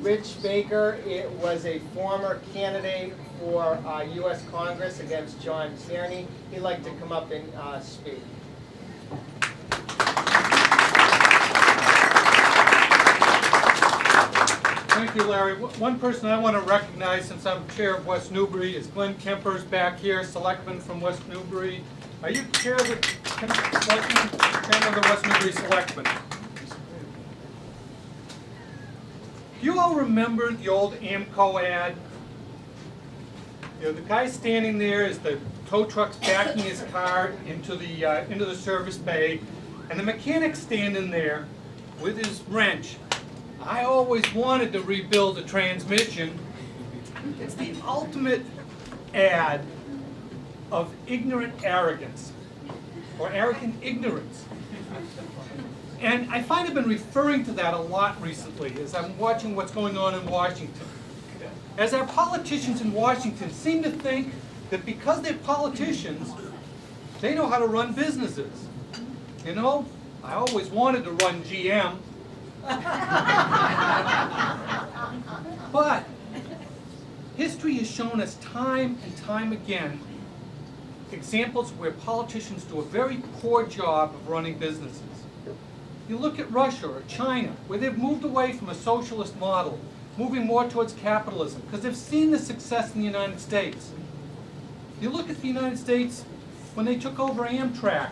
Rich Baker. It was a former candidate for U.S. Congress against John Tierney. He'd like to come up and speak. Thank you, Larry. One person I want to recognize, since I'm chair of West Newbury, is Glenn Kemper's back here, selectman from West Newbury. Are you chair of the chairman of the West Newbury Selectmen? Do you all remember the old Amco ad? You know, the guy standing there is the tow truck's backing his car into the service bay, and the mechanic's standing there with his wrench. I always wanted to rebuild a transmission. It's the ultimate ad of ignorant arrogance, or arrogant ignorance. And I find I've been referring to that a lot recently as I'm watching what's going on in Washington. As our politicians in Washington seem to think that because they're politicians, they know how to run businesses. You know, I always wanted to run GM. But history has shown us time and time again examples where politicians do a very poor job of running businesses. You look at Russia or China, where they've moved away from a socialist model, moving more towards capitalism, because they've seen the success in the United States. You look at the United States when they took over Amtrak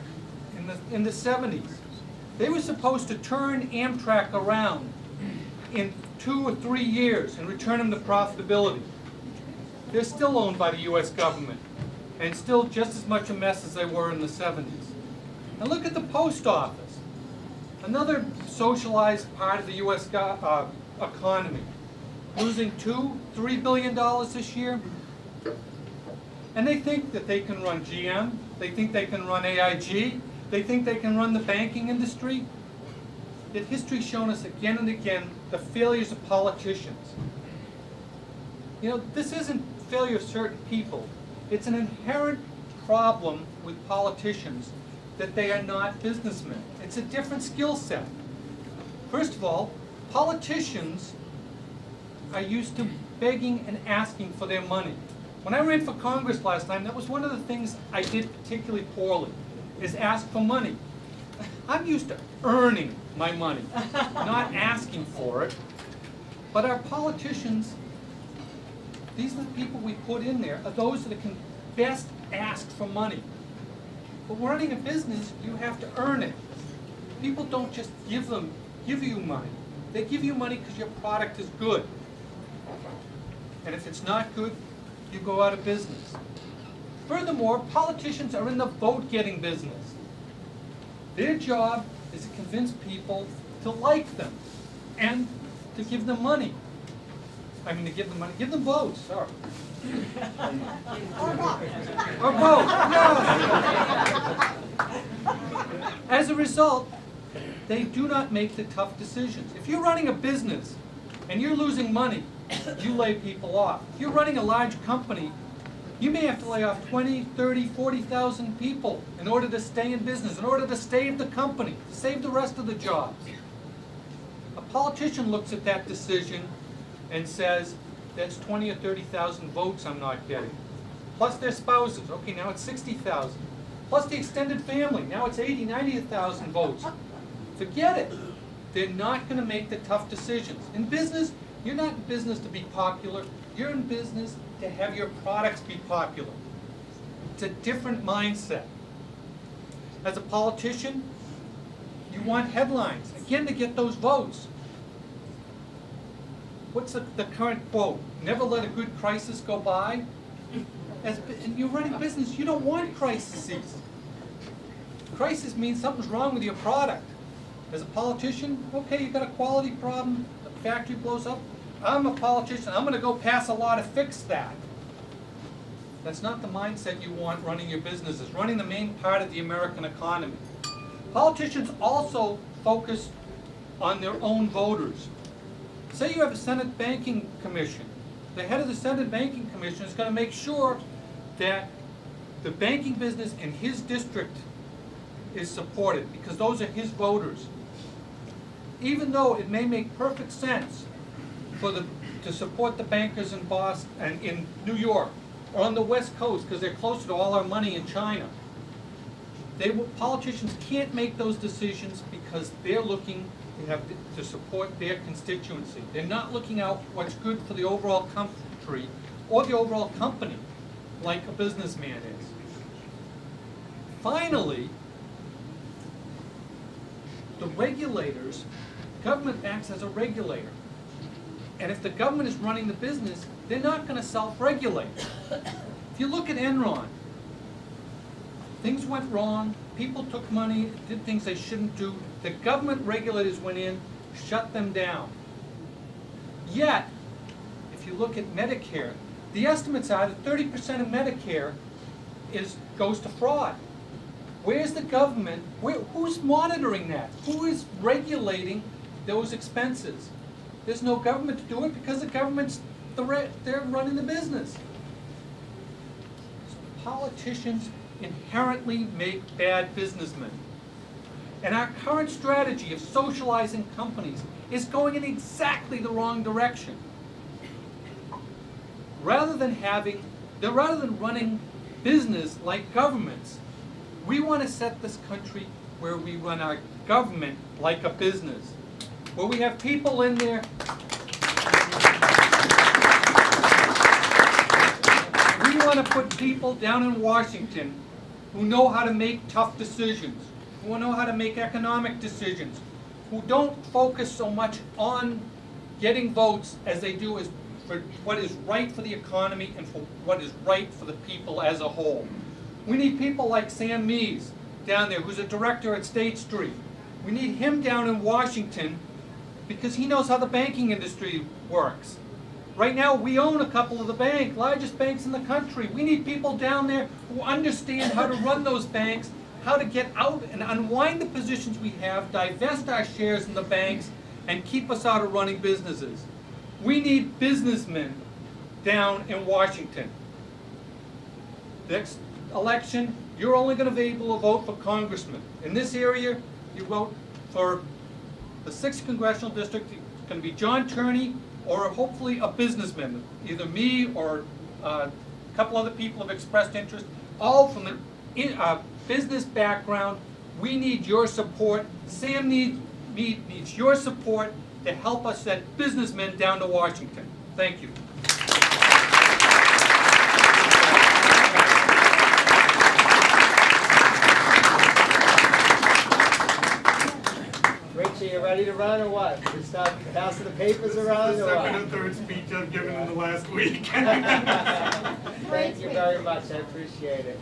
in the 70s. They were supposed to turn Amtrak around in 2 or 3 years and return them to profitability. They're still owned by the U.S. government and still just as much a mess as they were in the 70s. Now look at the post office, another socialized part of the U.S. economy, losing $2–3 billion this year. And they think that they can run GM, they think they can run AIG, they think they can run the banking industry. Yet history's shown us again and again the failures of politicians. You know, this isn't failure of certain people. It's an inherent problem with politicians that they are not businessmen. It's a different skill set. First of all, politicians are used to begging and asking for their money. When I ran for Congress last time, that was one of the things I did particularly poorly, is ask for money. I'm used to earning my money, not asking for it. But our politicians, these are the people we put in there, are those that can best ask for money. But running a business, you have to earn it. People don't just give you money. They give you money because your product is good. And if it's not good, you go out of business. Furthermore, politicians are in the vote-getting business. Their job is to convince people to like them and to give them money. I mean, to give them money, give them votes, sorry. Or both, yeah. As a result, they do not make the tough decisions. If you're running a business and you're losing money, you lay people off. If you're running a large company, you may have to lay off 20, 30, 40,000 people in order to stay in business, in order to save the company, to save the rest of the jobs. A politician looks at that decision and says, that's 20 or 30,000 votes I'm not getting. Plus their spouses, okay, now it's 60,000. Plus the extended family, now it's 80, 90,000 votes. Forget it. They're not going to make the tough decisions. In business, you're not in business to be popular. You're in business to have your products be popular. It's a different mindset. As a politician, you want headlines, again, to get those votes. What's the current quote? Never let a good crisis go by. And you're running business, you don't want crises. Crisis means something's wrong with your product. As a politician, okay, you've got a quality problem, the factory blows up. I'm a politician, I'm going to go pass a law to fix that. That's not the mindset you want running your businesses, running the main part of the American economy. Politicians also focus on their own voters. Say you have a Senate Banking Commission. The head of the Senate Banking Commission is going to make sure that the banking business in his district is supported because those are his voters. Even though it may make perfect sense to support the bankers in Boston and in New York, or on the West Coast, because they're closer to all our money in China. Politicians can't make those decisions because they're looking to support their constituency. They're not looking out what's good for the overall country or the overall company, like a businessman is. Finally, the regulators, government acts as a regulator. And if the government is running the business, they're not going to self-regulate. If you look at Enron, things went wrong, people took money, did things they shouldn't do. The government regulators went in, shut them down. Yet, if you look at Medicare, the estimates are that 30% of Medicare goes to fraud. Where's the government? Who's monitoring that? Who is regulating those expenses? There's no government to do it because the government's they're running the business. So politicians inherently make bad businessmen. And our current strategy of socializing companies is going in exactly the wrong direction. Rather than running business like governments, we want to set this country where we run our government like a business, where we have people in there. We want to put people down in Washington who know how to make tough decisions, who know how to make economic decisions, who don't focus so much on getting votes as they do as for what is right for the economy and for what is right for the people as a whole. We need people like Sam Mees down there, who's a director at State Street. We need him down in Washington because he knows how the banking industry works. Right now, we own a couple of the largest banks in the country. We need people down there who understand how to run those banks, how to get out and unwind the positions we have, divest our shares in the banks, and keep us out of running businesses. We need businessmen down in Washington. Next election, you're only going to be able to vote for congressmen. In this area, you vote for the 6th Congressional District. It's going to be John Turney or hopefully a businessman, either me or a couple other people have expressed interest, all from the business background. We need your support. Sam needs your support to help us send businessmen down to Washington. Thank you. Richie, you ready to run or what? We start passing the papers around or The what? second and third speech I've given in the last week. Thank you very much. I appreciate it.